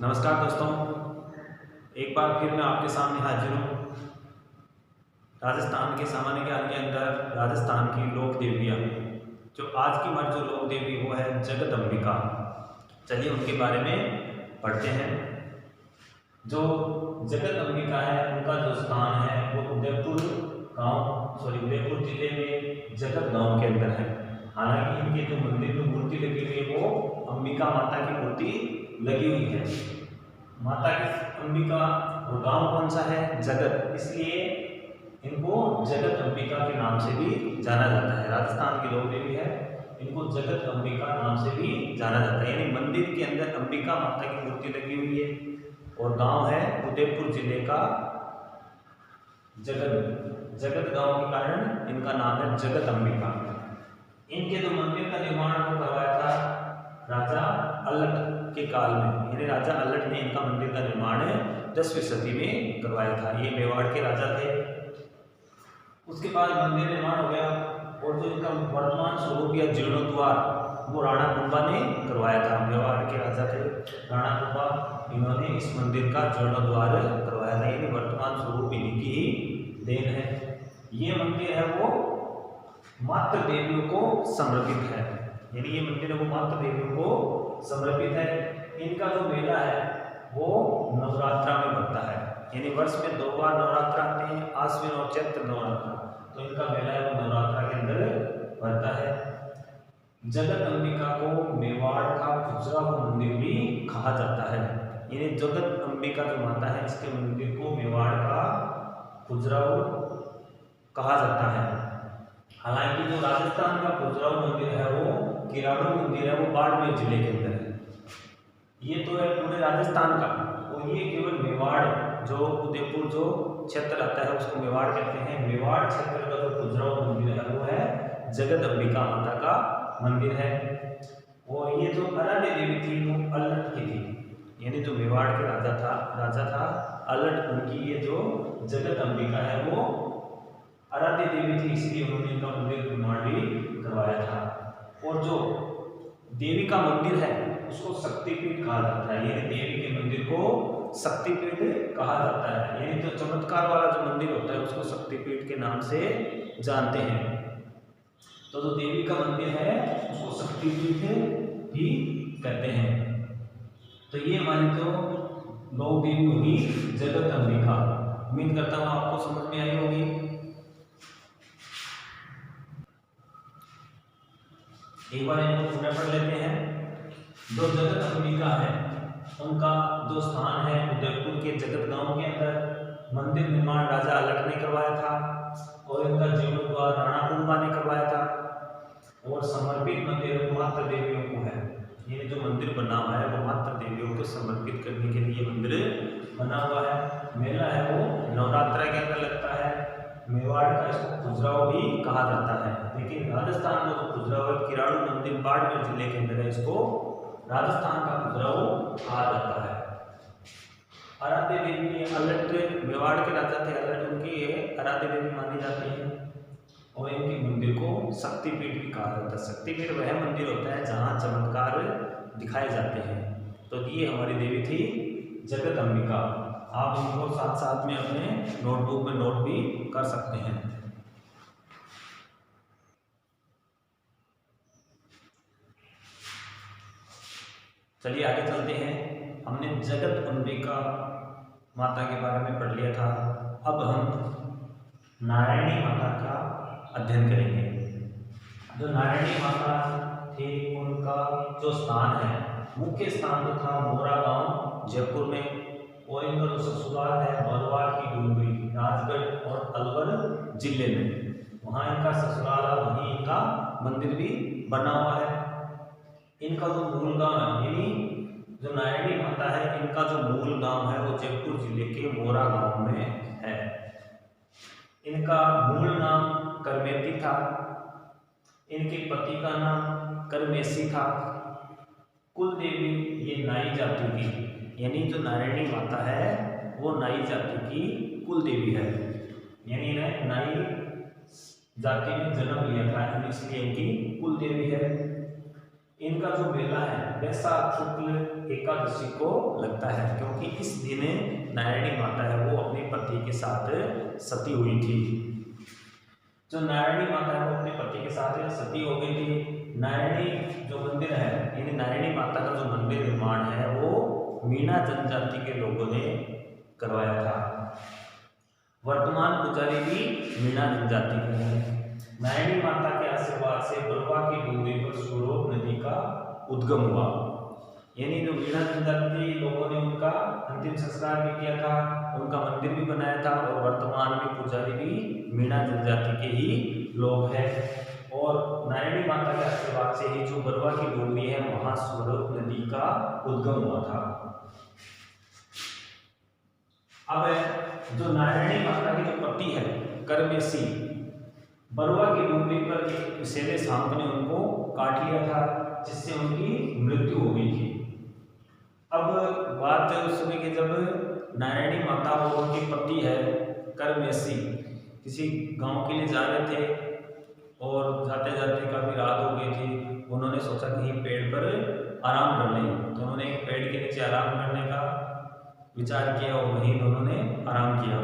नमस्कार दोस्तों, एक बार फिर मैं आपके सामने हाजिर हूँ। राजस्थान के सामान्य ज्ञान के अंदर राजस्थान की लोक देवियाँ, जो आज की हमारी जो लोक देवी वो है जगत अंबिका। चलिए उनके बारे में पढ़ते हैं। जो जगत अंबिका है उनका जो स्थान है वो उदयपुर जिले में जगत गांव के अंदर है। हालांकि इनके जो मंदिर में मूर्ति लगी हुई है वो अंबिका माता की मूर्ति लगी हुई है। माता की अंबिका और गांव कौन सा है? जगत, इसलिए इनको जगत अंबिका के नाम से भी जाना जाता है। राजस्थान की लोक देवी है, इनको जगत अंबिका नाम से भी जाना जाता है। यानी मंदिर के अंदर अंबिका माता की मूर्ति लगी हुई है और गांव है उदयपुर जिले का जगत गांव के कारण इनका नाम है जगत अंबिका। इनके जो मंदिर का निर्माण करवाया था राजा अलट के काल में, यानी राजा अलट ने इनका मंदिर का निर्माण 10वीं सदी में करवाया था। ये मेवाड़ के राजा थे। उसके बाद मंदिर निर्माण हो गया और जो इनका वर्तमान स्वरूप या जीर्णोद्वार वो राणा कुंभा ने करवाया था। मेवाड़ के राजा थे राणा कुंभा, इन्होंने इस मंदिर का जीर्णोद्वार करवाया था। यानी वर्तमान स्वरूप इन्हीं की ही देन है। ये मंदिर है वो मातृ देवियों को समर्पित है। यानी ये मंदिर है वो मातृ देवियों को समर्पित है। इनका जो मेला है वो नवरात्रा में बनता है। यानी वर्ष में 2 बार नवरात्र आते हैं, आश्विन और चैत्र नवरात्र। तो इनका मेला है वो नवरात्रा के अंदर बनता है। जगत अंबिका को मेवाड़ का खुजराहो मंदिर भी कहा जाता है। यानी जगत अंबिका जो माता है इसके मंदिर को मेवाड़ का खुजराहो कहा जाता है। हालांकि जो राजस्थान का खुजराहो मंदिर है वो किराड़ू मंदिर है, वो बाड़मेर जिले के अंदर है। ये तो है पूरे राजस्थान का, और ये केवल मेवाड़ जो उदयपुर जो क्षेत्र आता है उसको मेवाड़ कहते हैं। मेवाड़ क्षेत्र का जो खुजराहो मंदिर है वो है जगत अंबिका माता का मंदिर है। और ये जो आराध्य देवी थी वो अलट की थी। यानी जो मेवाड़ के राजा था अलट, उनकी ये जो जगत अंबिका है वो आराध्य देवी थी, इसलिए उन्होंने इनका मंदिर निर्माण भी करवाया था। और जो देवी का मंदिर है उसको शक्तिपीठ कहा जाता है। यानी देवी के मंदिर को शक्तिपीठ कहा जाता है। यानी जो चमत्कार वाला जो मंदिर होता है उसको शक्तिपीठ के नाम से जानते हैं। तो जो देवी का मंदिर है उसको शक्तिपीठ भी कहते हैं। तो ये हमारी जो लोक देवी होगी जगत अंबिका। उम्मीद करता हूँ आपको समझ में आई होगी। एक बार इनको पुनः पढ़ लेते हैं। जो जगत अंबिका है उनका जो स्थान है उदयपुर के जगत गांव के अंदर। मंदिर निर्माण राजा अलट ने करवाया था और इनका जीर्णोद्वार राणा कुंभा ने करवाया था। और समर्पित मंदिर मातृ देवियों को है। ये जो मंदिर बना हुआ है वो मातृ देवियों को समर्पित करने के लिए मंदिर बना हुआ है। मेला है वो नवरात्रा के अंदर लगता है। मेवाड़ का इसको खुजराहो भी कहा जाता है, लेकिन राजस्थान का जो खुजराहो है किराड़ू मंदिर बाड़मेर जिले के अंदर है, इसको राजस्थान का खुजराहो कहा जाता है। आराध्य देवी अलट, मेवाड़ के राजा थे अलट, उनकी ये आराध्य देवी मानी जाती है। और इनके मंदिर को शक्तिपीठ भी कहा जाता है। शक्तिपीठ वह मंदिर होता है जहाँ चमत्कार दिखाए जाते हैं। तो ये हमारी देवी थी जगत अंबिका। आप इनको साथ साथ में अपने नोटबुक में नोट भी कर सकते हैं। चलिए आगे चलते हैं। हमने जगत अंबिका माता के बारे में पढ़ लिया था। अब हम नारायणी माता का अध्ययन करेंगे। जो नारायणी माता थे उनका जो स्थान है, मुख्य स्थान तो था मोरा गांव जयपुर में। और इनका जो ससुराल है बरवाड़ की डूंगरी राजगढ़ और अलवर जिले में, वहाँ इनका ससुराल है, वहीं इनका मंदिर भी बना हुआ है। इनका जो मूल गांव है, यानी जो नारायणी माता है इनका जो मूल गांव है वो जयपुर जिले के मोरा गांव में है। इनका मूल नाम करमेती था। इनके पति का नाम करमेसी था। कुल देवी ये नाई जाति की, यानी जो नारायणी माता है वो नाई जाति की कुल देवी है। यानी इन्हें नाई जाति में जन्म लिया था, इसलिए इनकी कुल देवी है। इनका जो मेला है वैशाख शुक्ल एकादशी को लगता है, क्योंकि इस दिन नारायणी माता है वो अपने पति के साथ सती हुई थी। जो नारायणी माता है वो अपने पति के साथ सती हो गई थी। नारायणी जो मंदिर है, यानी नारायणी माता का जो मंदिर निर्माण है वो मीणा जनजाति के लोगों ने करवाया था। वर्तमान पुजारी भी मीणा जनजाति के हैं। नारायणी माता के आशीर्वाद से बलवा की डूंगरी पर स्वरूप नदी का उद्गम हुआ, यानी जो मीणा जनजाति लोगों ने उनका अंतिम संस्कार भी किया था, उनका मंदिर भी बनाया था, और वर्तमान में पुजारी भी मीणा जनजाति के ही लोग हैं। और नारायणी माता के आशीर्वाद से ही जो बलवा की डूंगरी है वहां स्वरूप नदी का उद्गम हुआ था। अब जो नारायणी माता के जो पति है करमेसी, बलवा की डूंगरी पर एक विषैले सांप ने उनको काट लिया था, जिससे उनकी मृत्यु हो गई थी। अब बात उस समय की जब नारायणी माता और उनके पति है करमेसी किसी गांव के लिए जा रहे थे, और जाते जाते काफी रात हो गई थी। उन्होंने सोचा कहीं पेड़ पर आराम कर लें, तो उन्होंने एक पेड़ के नीचे आराम करने का विचार किया और वहीं दोनों ने आराम किया।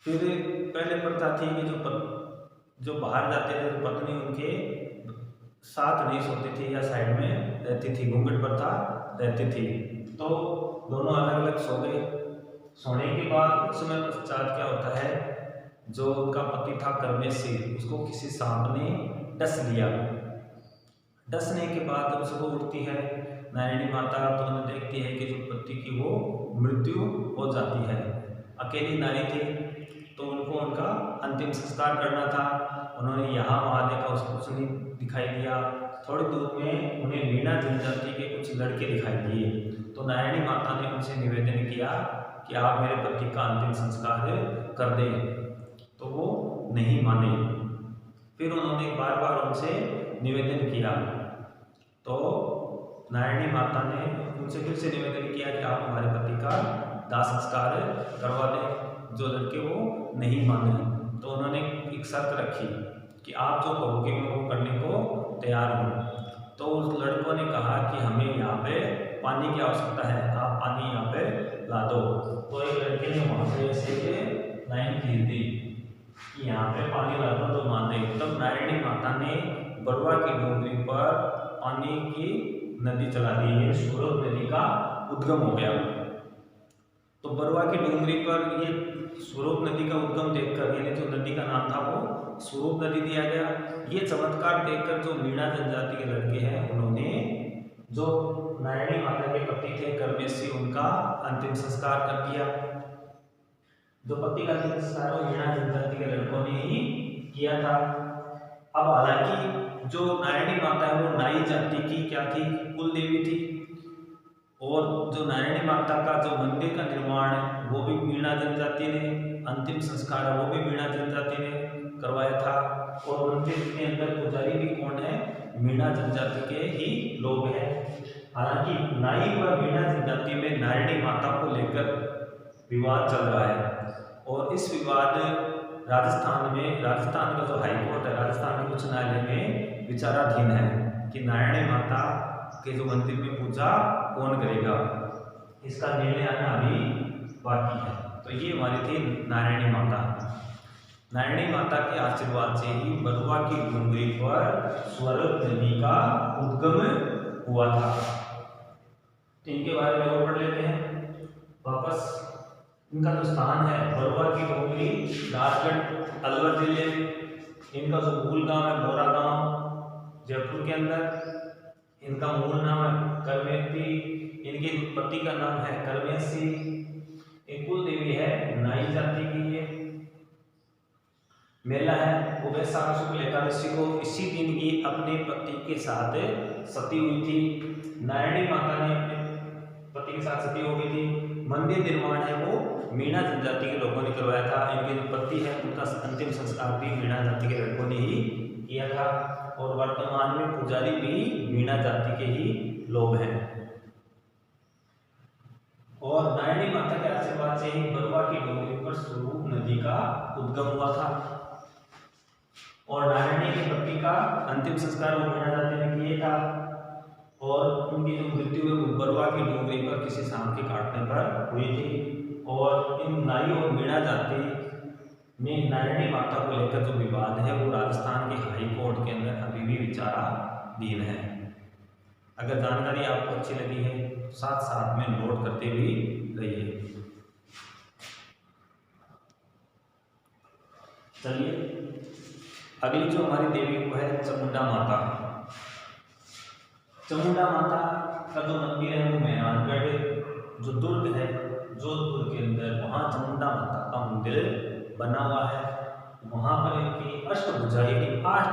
फिर पहले प्रथा थी कि जो बाहर जाते थे तो पत्नी उनके साथ नहीं सोती थी या साइड में रहती थी, घूंघट प्रथा रहती थी। तो दोनों अलग अलग सो गए। सोने के बाद कुछ समय पश्चात क्या होता है, जो उनका पति था करमेसी, उसको किसी सांप ने डस लिया। डसने के बाद जब सुबह उठती है नारायणी माता, तो उन्हें देखती है कि जो पति की वो मृत्यु हो जाती है। अकेली नारी थी, तो उनको उनका अंतिम संस्कार करना था। उन्होंने यहाँ वहाँ देखा, उसको कुछ नहीं दिखाई दिया। थोड़ी दूर में उन्हें मीणा जनजाति के कुछ लड़के दिखाई दिए, तो नारायणी माता ने उनसे निवेदन किया कि आप मेरे पति का अंतिम संस्कार कर दें, तो वो नहीं माने। फिर उन्होंने बार बार उनसे निवेदन किया, तो नारायणी माता ने उनसे फिर से निवेदन किया कि आप हमारे पति का दाह संस्कार करवा दें। जो लड़के वो नहीं माने, तो उन्होंने एक शर्त रखी कि आप जो कहोगे मैं वो करने को तैयार हूँ। तो उस लड़कों ने कहा कि हमें यहाँ पे पानी की आवश्यकता है, आप पानी यहाँ पे ला दो। तो एक लड़के ने वहाँ से ऐसे लाइन खींच दी कि यहाँ पे पानी ला दो, तो मान दे। तब नारायणी माता ने बलवा की डूंगरी पर पानी की नदी चला दी, ये स्वरूप नदी का उद्गम हो गया। तो बलवा की डूंगरी पर ये स्वरूप नदी का उद्गम देखकर, यानी जो नदी का नाम था वो स्वरूप नदी दिया गया। ये चमत्कार देखकर जो मीणा जनजाति के लड़के हैं, उन्होंने जो नारायणी माता के पति थे करमेसी, उनका अंतिम संस्कार कर दिया। जो पति का अंतिम संस्कार वो मीणा जनजाति के लड़कों ने ही किया था। अब हालांकि जो नारायणी माता है वो नाई जाति की क्या थी, कुल देवी थी, और जो नारायणी माता का जो मंदिर का निर्माण है वो भी मीणा जनजाति ने, अंतिम संस्कार है वो भी मीणा जनजाति ने करवाया था। और मंदिर के अंदर पुजारी भी कौन है, मीणा जनजाति के ही लोग हैं। हालांकि नाई व मीणा जनजाति में नारायणी माता को लेकर विवाद चल रहा है, और इस विवाद राजस्थान का जो हाईकोर्ट है, राजस्थान के उच्च न्यायालय में विचाराधीन है कि नारायणी माता के जो मंदिर में पूजा कौन करेगा। इसका निर्णय आना अभी बाकी है। तो ये हमारी थी नारायणी माता। नारायणी माता के आशीर्वाद से ही बलवा की डूंगरी पर स्वरूप नदी का उद्गम हुआ था। तो इनके बारे में और पढ़ लेते हैं वापस। इनका जो स्थान है बलवा की डूंगरी, राजगढ़ अलवर जिले में। इनका जो मूल गांव है मोरा गांव, जयपुर के अंदर। इनका मूल नाम है करमेती, इनके पति का नाम है करमेसी। एक कुल देवी है नाई जाति की। ये मेला है वो वैशाख शुक्ल एकादशी को इसी दिन ही अपने पति के साथ सती हुई थी। नारायणी माता ने अपने पति के साथ सती हो गई थी। मंदिर निर्माण है वो मीणा जनजाति के लोगों ने करवाया था। इनके जो पति है उनका अंतिम संस्कार भी मीणा जाति के लड़कों ने ही किया था, और वर्तमान में पुजारी भी मीणा जाति के ही लोग हैं। और नारायणी माता के आशीर्वाद से ही बलवा की डूंगरी पर स्वरूप नदी का उद्गम हुआ था, और नारायणी के पति का अंतिम संस्कार वो मीणा जाति ने किया था। और उनकी जो मृत्यु है वो बरुआ की डोंगरी पर किसी सांप के काटने पर हुई थी। और इन नाई और मीणा जाति में नारायणी माता को लेकर जो विवाद है वो राजस्थान के हाई कोर्ट के अंदर अभी भी विचाराधीन है। अगर जानकारी आपको अच्छी लगी है साथ साथ में नोट करते भी रहिए। चलिए अगली जो हमारी देवी वो है चामुंडा माता। चामुंडा माता का जो मंदिर है वो मेहरानगढ़ जो दुर्ग है जोधपुर के अंदर, वहाँ चामुंडा माता का मंदिर बना हुआ है। वहाँ पर इनकी अष्टभुजा यानी 8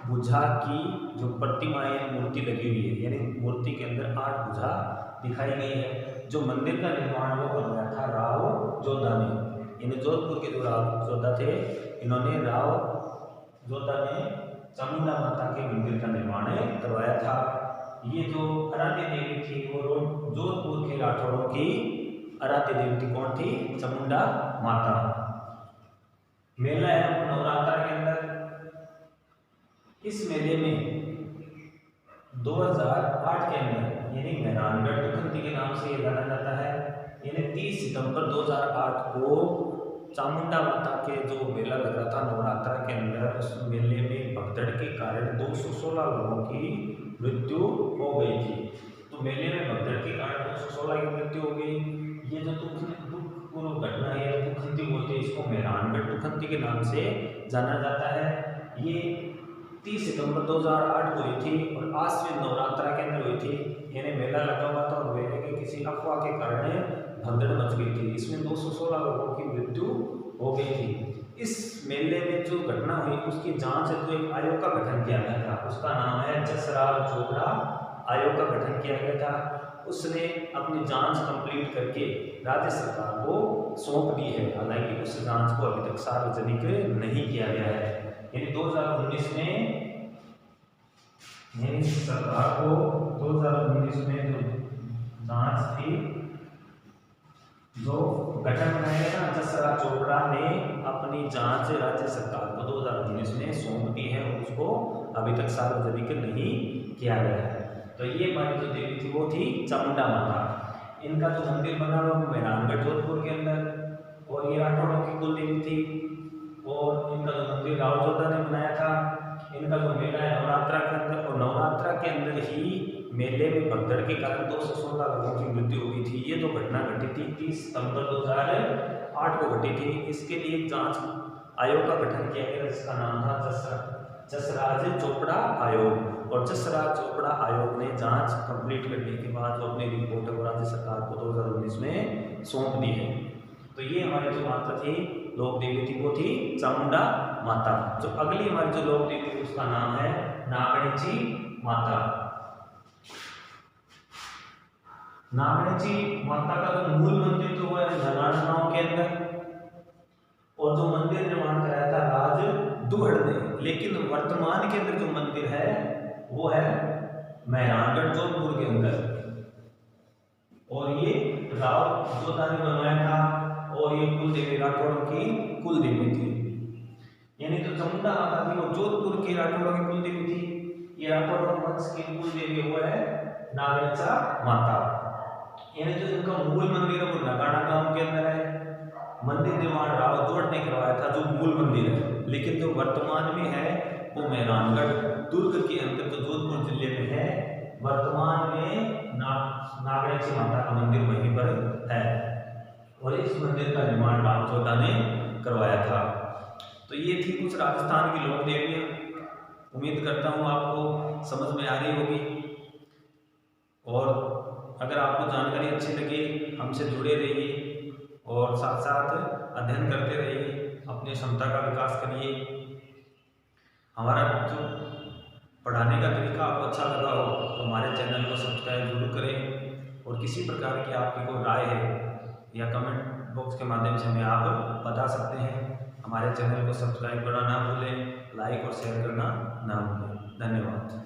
भुजा की जो प्रतिमा या मूर्ति लगी हुई है, यानी मूर्ति के अंदर 8 भुजा दिखाई गई है। जो मंदिर का निर्माण वो करवाया था राव जोधा ने, यानी जोधपुर के जो राव जोधा थे इन्होंने राव जोधा ने चामुंडा माता के मंदिर का निर्माण करवाया था। ये जो आराध्य देवी थी वो जोधपुर के राठौड़ों की आराध्य देवी कौन थी? चामुंडा माता। मेला है नवरात्र के अंदर। इस मेले में 2008 के अंदर यानी मेहरानगढ़ दुखंती के नाम से ये जाना जाता है, यानी 30 सितंबर 2008 को चामुंडा माता के जो मेला लग रहा था नवरात्र के अंदर, उस मेले में भगदड़ के कारण 216 लोगों की मृत्यु हो गई थी। तो मेले में भगदड़ के कारण 216 की मृत्यु हो गई। ये जो दुखपूर्ण घटना है दुखंती बोलते हैं इसको, मेहरानगढ़ दुखंती के नाम से जाना जाता है। ये 30 सितंबर 2008 को हुई थी और आश्विन नवरात्रा के अंदर हुई थी, यानी मेला लगा हुआ था और मेले के किसी अफवाह के कारण भगदड़ मच गई थी। इसमें 216 लोगों की मृत्यु हो गई थी। इस मेले में जो घटना हुई उसकी जांच हेतु एक आयोग का गठन किया गया था, उसका नाम है जसराज चोपड़ा आयोग का गठन किया गया था। उसने अपनी जांच कंप्लीट करके राज्य सरकार को सौंप दी है, हालांकि उस जांच को अभी तक सार्वजनिक नहीं किया गया है। यानी 2019 में यानी सरकार को 2019 में जो जांच थी, जो गठन बनाया गया ना जसराज चोपड़ा ने अपनी जांच राज्य सरकार को 2019 में सौंप दी है और उसको अभी तक सार्वजनिक नहीं किया गया है। तो ये हमारी जो देवी थी वो थी चामुंडा माता। इनका जो मंदिर बना हुआ वो मेहरानगढ़ जोधपुर के अंदर, और ये राठौड़ों की कुल देवी थी। और इनका जो मंदिर राव जोधा ने बनाया था। इनका जो मेला है नवरात्रा के अंदर, और नवरात्रा के अंदर ही मेले में भगदड़ के कारण 216 लोगों की मृत्यु हुई थी। ये जो घटना घटी थी 30 सितंबर 2008 को घटी थी। इसके लिए जांच आयोग का गठन किया गया जिसका नाम था जसराज चोपड़ा आयोग। और जसराज चोपड़ा आयोग ने जांच कंप्लीट करने के बाद जो अपनी रिपोर्ट है वो राज्य सरकार को 2019 में सौंप दी है। तो ये हमारी जो माता थी लोक देवी थी वो थी चामुंडा माता। जो अगली हमारी जो लोक देवी थी उसका नाम है नागणेची माता। नागणेची माता का जो मूल मंदिर तो वो है धनाना गांव के अंदर, और जो मंदिर निर्माण कराया था राज दुहड़ ने। लेकिन वर्तमान के अंदर जो मंदिर है वो है मेहरानगढ़ जोधपुर के अंदर, और ये राव जोधा ने बनवाया था, और ये कुल देवी राठौड़ों की कुल देवी थी। यानी जो चामुंडा माता थी वो जोधपुर की राठौड़ों की कुल देवी थी। ये राठौड़ों वंश की कुल देवी वो है नागणेचा माता। यानी जो इनका मूल मंदिर है वो नगाड़ा गांव के अंदर है। मंदिर निर्माण राव जोड़ ने करवाया था जो मूल मंदिर है, लेकिन जो वर्तमान में है वो मेहरानगढ़ दुर्ग के अंदर जो जोधपुर जिले में है, वर्तमान में नागणेची माता का मंदिर वहीं पर है, और इस मंदिर का निर्माण राव जोधा ने करवाया था। तो ये थी कुछ राजस्थान की लोक देवियाँ। उम्मीद करता हूँ आपको समझ में आ रही होगी, और अगर आपको जानकारी अच्छी लगी हमसे जुड़े रहिए और साथ साथ अध्ययन करते रहिए, अपनी क्षमता का विकास करिए। हमारा जो पढ़ाने का तरीका आपको अच्छा लगा हो तो हमारे चैनल को सब्सक्राइब जरूर करें, और किसी प्रकार की आपकी कोई राय है या कमेंट बॉक्स के माध्यम से हमें आप बता सकते हैं। हमारे चैनल को सब्सक्राइब करना ना भूलें, लाइक और शेयर करना ना भूलें। धन्यवाद।